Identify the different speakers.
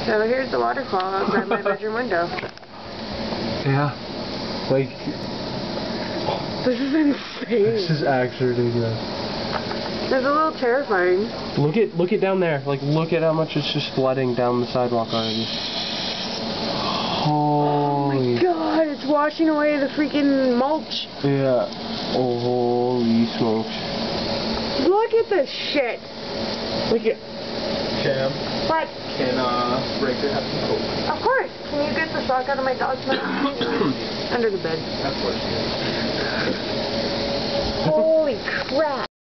Speaker 1: So here's the waterfall outside my bedroom window.
Speaker 2: Yeah. Like...
Speaker 1: This is insane.
Speaker 2: This is actually ridiculous.
Speaker 1: It's a little terrifying.
Speaker 2: Look at down there. Like, look at how much it's just flooding down the sidewalk already. Holy...
Speaker 1: Oh my god, it's washing away the freaking mulch.
Speaker 2: Yeah. Oh, holy smokes.
Speaker 1: Look at this shit.
Speaker 2: Look at...
Speaker 3: Cam,
Speaker 1: What?
Speaker 3: can Breaker have some coke?
Speaker 1: Of course. Can you get the sock out of my dog's mouth? Under the bed.
Speaker 3: Of course.
Speaker 1: Holy crap.